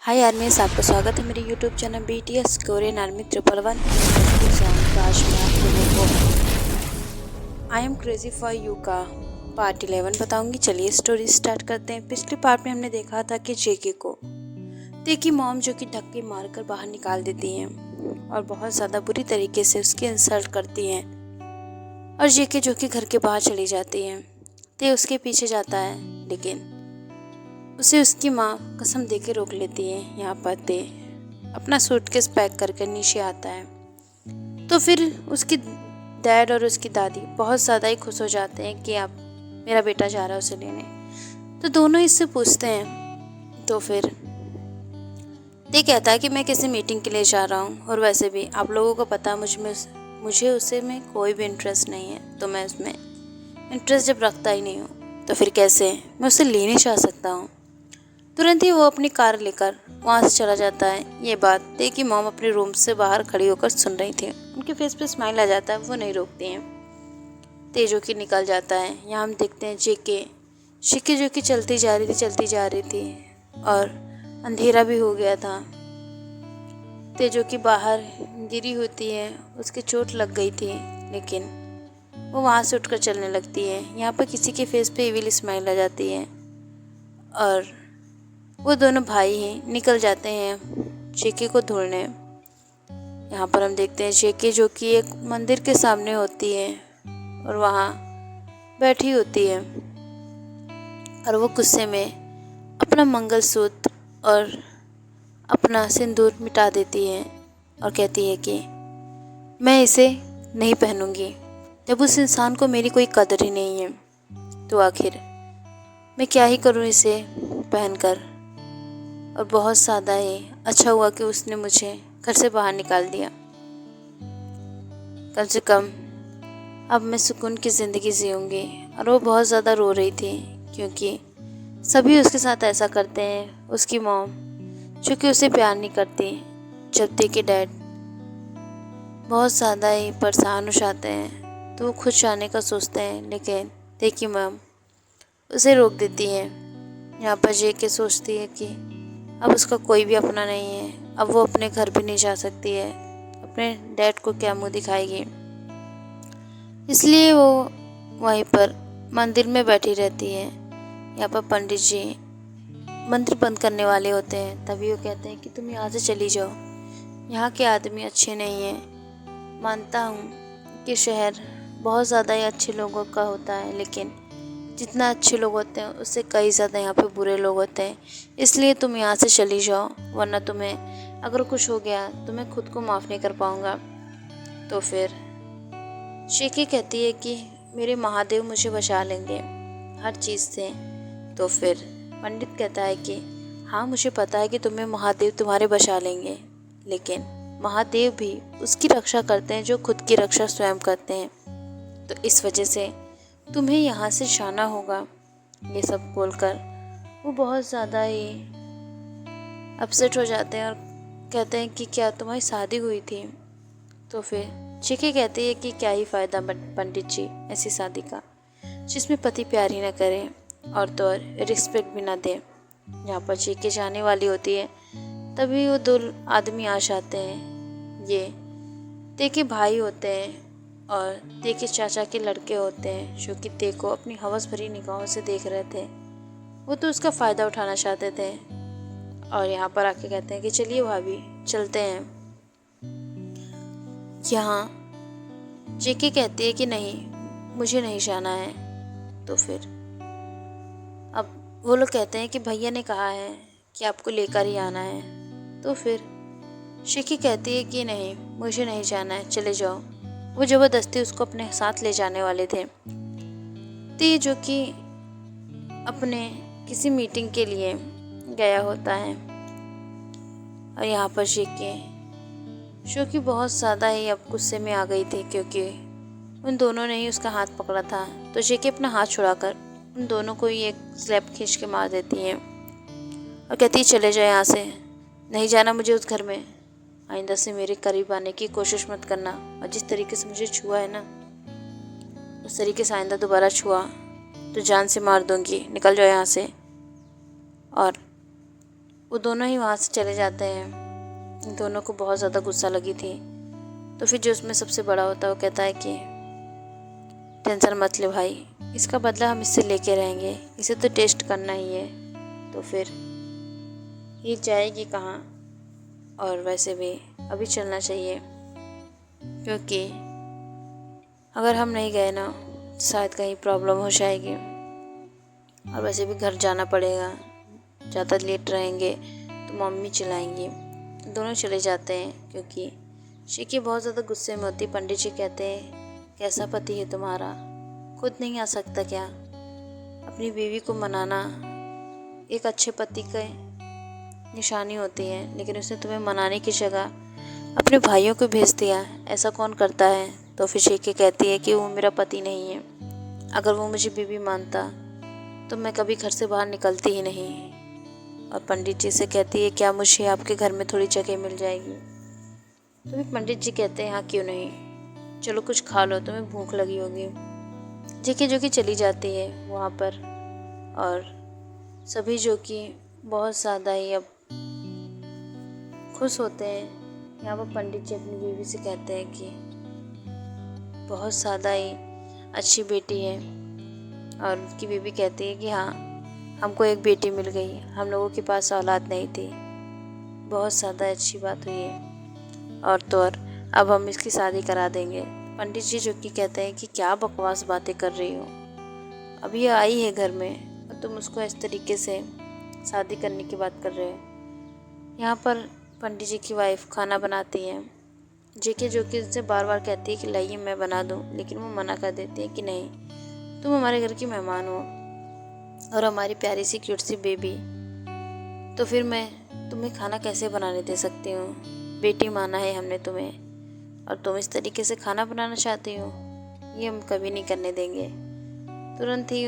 हाय आर्मीज, आपका स्वागत है मेरे YouTube channel BTS Korean army 111 exam. तो आज मैं आप लोगों को I am crazy for you का पार्ट 11 बताऊंगी। चलिए स्टोरी स्टार्ट करते हैं। पिछले पार्ट में हमने देखा था कि जेके को तेकी मॉम जो कि धक्के मारकर बाहर निकाल देती हैं और बहुत ज़्यादा बुरी तरीके से उसकी इंसल्ट करती हैं और जेके जो कि घर के बाहर चली जाती हैं। ते उसके पीछे जाता है लेकिन उसे उसकी माँ कसम देके रोक लेती है। यहाँ पर ते अपना सूटकेस पैक करके नीचे आता है तो फिर उसकी डैड और उसकी दादी बहुत ज़्यादा ही खुश हो जाते हैं कि आप मेरा बेटा जा रहा है उसे लेने। तो दोनों इससे पूछते हैं तो फिर ते कहता है कि मैं किसी मीटिंग के लिए जा रहा हूँ और वैसे भी आप लोगों को पता है मुझे उसे में कोई भी इंटरेस्ट नहीं है, तो मैं उसमें इंटरेस्ट जब रखता ही नहीं हूँ तो फिर कैसे मैं उसे लेने जा सकता हूँ। तुरंत ही वो अपनी कार लेकर वहाँ से चला जाता है। ये बात ते की मॉम अपने रूम से बाहर खड़ी होकर सुन रही थी। उनके फेस पे स्माइल आ जाता है, वो नहीं रोकती हैं। ते जो कि निकल जाता है। यहाँ हम देखते हैं जेके जो कि चलती जा रही थी और अंधेरा भी हो गया था। ते जो कि बाहर गिरी होती है, उसके चोट लग गई थी लेकिन वो वहाँ से उठकर चलने लगती है। यहाँ पर किसी के फेस पे इविल स्माइल आ जाती है और वो दोनों भाई ही निकल जाते हैं जेके को ढूंढने। यहाँ पर हम देखते हैं जेके जो कि एक मंदिर के सामने होती है और वहाँ बैठी होती है और वो गुस्से में अपना मंगलसूत्र और अपना सिंदूर मिटा देती है और कहती है कि मैं इसे नहीं पहनूंगी। जब उस इंसान को मेरी कोई कदर ही नहीं है तो आखिर मैं क्या ही करूँ इसे पहनकर। और बहुत ज़्यादा ही अच्छा हुआ कि उसने मुझे घर से बाहर निकाल दिया। कम से कम अब मैं सुकून की ज़िंदगी जीऊँगी। और वो बहुत ज़्यादा रो रही थी क्योंकि सभी उसके साथ ऐसा करते हैं। उसकी मॉम जो कि उसे प्यार नहीं करती। जब देखिए डैड बहुत ज़्यादा ही परेशान हो जाते हैं तो वो खुद जाने का सोचते हैं लेकिन देखिए मॉम उसे रोक देती है। यहाँ पर जेके सोचती है कि अब उसका कोई भी अपना नहीं है, अब वो अपने घर भी नहीं जा सकती है, अपने डैड को क्या मुंह दिखाएगी। इसलिए वो वहीं पर मंदिर में बैठी रहती है। यहाँ पर पंडित जी मंदिर बंद करने वाले होते हैं, तभी वो कहते हैं कि तुम यहाँ से चली जाओ, यहाँ के आदमी अच्छे नहीं हैं। मानता हूँ कि शहर बहुत ज़्यादा ही अच्छे लोगों का होता है लेकिन जितना अच्छे लोग होते हैं उससे कई ज़्यादा यहाँ पे बुरे लोग होते हैं। इसलिए तुम यहाँ से चली जाओ वरना तुम्हें अगर कुछ हो गया तो मैं खुद को माफ़ नहीं कर पाऊँगा। तो फिर शेकी कहती है कि मेरे महादेव मुझे बचा लेंगे हर चीज़ से। तो फिर पंडित कहता है कि हाँ मुझे पता है कि तुम्हें महादेव तुम्हारे बचा लेंगे लेकिन महादेव भी उसकी रक्षा करते हैं जो खुद की रक्षा स्वयं करते हैं, तो इस वजह से तुम्हें यहाँ से जाना होगा। ये सब बोलकर वो बहुत ज़्यादा ही अपसेट हो जाते हैं और कहते हैं कि क्या तुम्हारी शादी हुई थी। तो फिर जेके कहती है कि क्या ही फ़ायदा पंडित जी ऐसी शादी का जिसमें पति प्यार ही ना करे और तो और रिस्पेक्ट भी ना दे। यहाँ पर जेके जाने वाली होती है तभी वो दो आदमी आ जाते हैं। ये तेके भाई होते हैं और ते के चाचा के लड़के होते हैं जो कि ते को अपनी हवस भरी निगाहों से देख रहे थे। वो तो उसका फ़ायदा उठाना चाहते थे और यहाँ पर आके कहते हैं कि चलिए भाभी चलते हैं। यहाँ जेके कहती है कि नहीं मुझे नहीं जाना है। तो फिर अब वो लोग कहते हैं कि भैया ने कहा है कि आपको लेकर ही आना है। तो फिर शेकी कहती है कि नहीं मुझे नहीं जाना है, चले जाओ। वो ज़बरदस्ती उसको अपने साथ ले जाने वाले थे। ते जो कि अपने किसी मीटिंग के लिए गया होता है और यहाँ पर जेके जो कि बहुत ज़्यादा ही अब गुस्से में आ गई थी क्योंकि उन दोनों ने ही उसका हाथ पकड़ा था। तो जेके अपना हाथ छुड़ाकर उन दोनों को ही एक स्लैप खींच के मार देती हैं और कहती है चले जाए यहाँ से, नहीं जाना मुझे उस घर में। आइंदा से मेरे करीब आने की कोशिश मत करना और जिस तरीके से मुझे छुआ है ना उस तरीके से आइंदा दोबारा छुआ तो जान से मार दूंगी, निकल जाओ यहाँ से। और वो दोनों ही वहाँ से चले जाते हैं। दोनों को बहुत ज़्यादा गुस्सा लगी थी। तो फिर जो उसमें सबसे बड़ा होता है वो कहता है कि टेंशन मत ले भाई, इसका बदला हम इससे लेके रहेंगे, इसे तो टेस्ट करना ही है। तो फिर ये जाएगी कहाँ, और वैसे भी अभी चलना चाहिए, क्योंकि अगर हम नहीं गए ना शायद कहीं प्रॉब्लम हो जाएगी, और वैसे भी घर जाना पड़ेगा, ज़्यादा लेट रहेंगे तो मम्मी चिल्लाएंगी। दोनों चले जाते हैं क्योंकि शिकी बहुत ज़्यादा गुस्से में होती। पंडित जी कहते हैं कैसा पति है तुम्हारा, खुद नहीं आ सकता क्या? अपनी बीवी को मनाना एक अच्छे पति की निशानी होती है, लेकिन उसने तुम्हें मनाने की जगह अपने भाइयों को भेज दिया। ऐसा कौन करता है? तो फिर शिकी कहती है कि वो मेरा पति नहीं है, अगर वो मुझे बीवी मानता तो मैं कभी घर से बाहर निकलती ही नहीं। और पंडित जी से कहती है क्या मुझे आपके घर में थोड़ी जगह मिल जाएगी? तो फिर पंडित जी कहते हैं हाँ क्यों नहीं, चलो कुछ खा लो, तुम्हें भूख लगी होगी। जेके जो कि चली जाती है वहाँ पर, और सभी जो कि बहुत ज़्यादा ही अब खुश होते हैं। यहाँ पर पंडित जी अपनी बीवी से कहते हैं कि बहुत ज़्यादा ही अच्छी बेटी है, और उसकी बीवी कहती है कि हाँ हमको एक बेटी मिल गई, हम लोगों के पास औलाद नहीं थी, बहुत ज़्यादा अच्छी बात हुई है, और तो और अब हम इसकी शादी करा देंगे। पंडित जी जो कि कहते हैं कि क्या बकवास बातें कर रही हो, अभी ये आई है घर में और तुम उसको इस तरीके से शादी करने की बात कर रहे हो। यहाँ पर पंडित जी की वाइफ खाना बनाती है। जेके जो कि उससे बार बार कहती है कि लाइए मैं बना दूँ, लेकिन वो मना कर देती है कि नहीं, तुम हमारे घर की मेहमान हो और हमारी प्यारी सी क्यूट सी बेबी, तो फिर मैं तुम्हें खाना कैसे बनाने दे सकती हूँ? बेटी माना है हमने तुम्हें, और तुम इस तरीके से खाना बनाना चाहती हो, ये हम कभी नहीं करने देंगे। तुरंत ही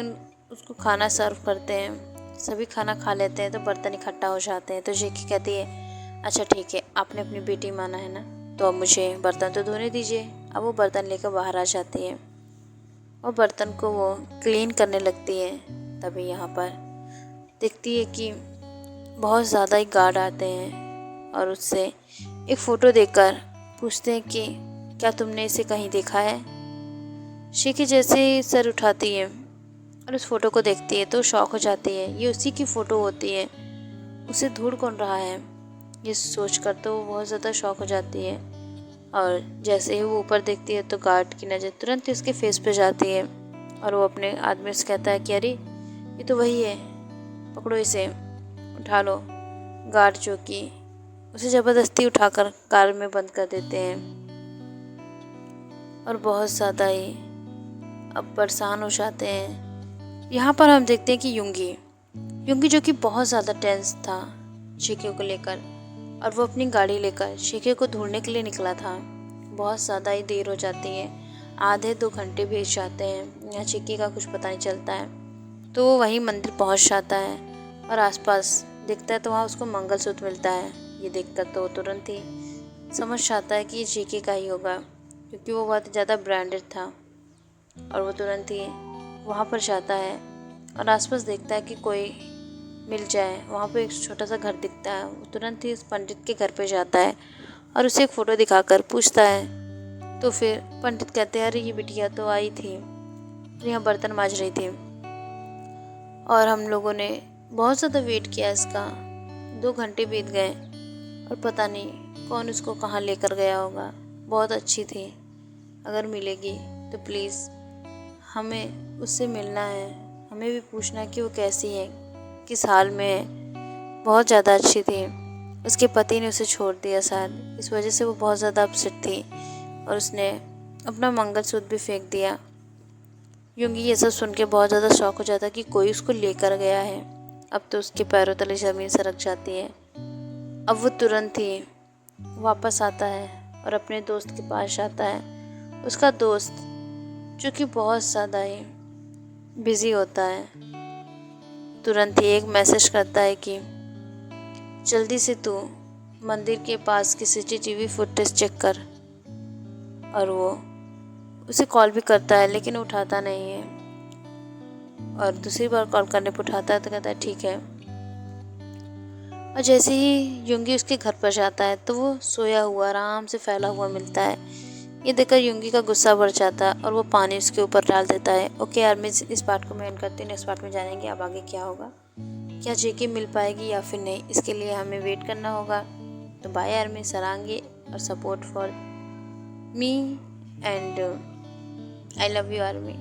उसको खाना सर्व करते हैं। सभी खाना खा लेते हैं तो बर्तन इकट्ठा हो जाते हैं। तो जेकी कहती है अच्छा ठीक है, आपने अपनी बेटी माना है ना, तो अब मुझे बर्तन तो धोने दीजिए। अब वो बर्तन लेकर बाहर आ जाती है और बर्तन को वो क्लीन करने लगती है। तभी यहाँ पर देखती है कि बहुत ज़्यादा ही गार्ड आते हैं और उससे एक फ़ोटो देखकर पूछते हैं कि क्या तुमने इसे कहीं देखा है? शिकी जैसे ही सर उठाती है और उस फ़ोटो को देखती है तो शॉक हो जाती है, ये उसी की फ़ोटो होती है, उसे ढूंढ कौन रहा है ये सोचकर तो वो बहुत ज़्यादा शॉक हो जाती है। और जैसे ही वो ऊपर देखती है तो गार्ड की नज़र तुरंत ही उसके फेस पे जाती है और वो अपने आदमी से कहता है कि अरे ये तो वही है, पकड़ो इसे, उठा लो। गार्ड जो कि उसे ज़बरदस्ती उठाकर कार में बंद कर देते हैं और बहुत ज़्यादा ही अब परेशान हो जाते हैं। यहाँ पर हम देखते हैं कि युंगी जो कि बहुत ज़्यादा टेंस था शिके को लेकर, और वो अपनी गाड़ी लेकर शिके को ढूंढने के लिए निकला था। बहुत ज़्यादा ही देर हो जाती है, आधे 2 घंटे बीत जाते हैं, यहाँ शिके का कुछ पता नहीं चलता है। तो वो वहीं मंदिर पहुँच जाता है और आसपास देखता है तो वहाँ उसको मंगलसूत्र मिलता है। ये देखकर तो तुरंत ही समझ जाता है कि ये शिके का ही होगा, क्योंकि वो बहुत ज़्यादा ब्रांडेड था। और वो तुरंत ही वहाँ पर जाता है और आसपास देखता है कि कोई मिल जाए। वहाँ पे एक छोटा सा घर दिखता है। वो तुरंत ही उस पंडित के घर पे जाता है और उसे एक फ़ोटो दिखाकर पूछता है। तो फिर पंडित कहते हैं अरे ये बिटिया तो आई थी, यहाँ बर्तन मांज रही थी और हम लोगों ने बहुत ज़्यादा वेट किया इसका, 2 घंटे बीत गए और पता नहीं कौन उसको कहाँ लेकर गया होगा। बहुत अच्छी थी, अगर मिलेगी तो प्लीज़ हमें उससे मिलना है, हमें भी पूछना कि वो कैसी है, किस हाल में है। बहुत ज़्यादा अच्छी थी, उसके पति ने उसे छोड़ दिया शायद, इस वजह से वो बहुत ज़्यादा अपसेट थी और उसने अपना मंगलसूत्र भी फेंक दिया। युंगी ये सब सुन के बहुत ज़्यादा शॉक हो जाता कि कोई उसको लेकर गया है। अब तो उसके पैरों तले ज़मीन सरक जाती है। अब वो तुरंत ही वापस आता है और अपने दोस्त के पास जाता है। उसका दोस्त जो कि बहुत ज़्यादा ही बिज़ी होता है, तुरंत ही एक मैसेज करता है कि जल्दी से तू मंदिर के पास की CCTV फुटेज चेक कर। और वो उसे कॉल भी करता है लेकिन उठाता नहीं है, और दूसरी बार कॉल करने पर उठाता है तो कहता है ठीक है। और जैसे ही युंगी उसके घर पर जाता है तो वो सोया हुआ आराम से फैला हुआ मिलता है। ये देखकर युंगी का गुस्सा बढ़ जाता है और वो पानी उसके ऊपर डाल देता है। ओके यार, मैं इस पार्ट को मैं एंड करती हूँ। नेक्स्ट पार्ट में जानेंगे अब आगे क्या होगा, क्या जेके मिल पाएगी या फिर नहीं, इसके लिए हमें वेट करना होगा। तो बाय आर्मी, सरांगे और support for me and I love you army.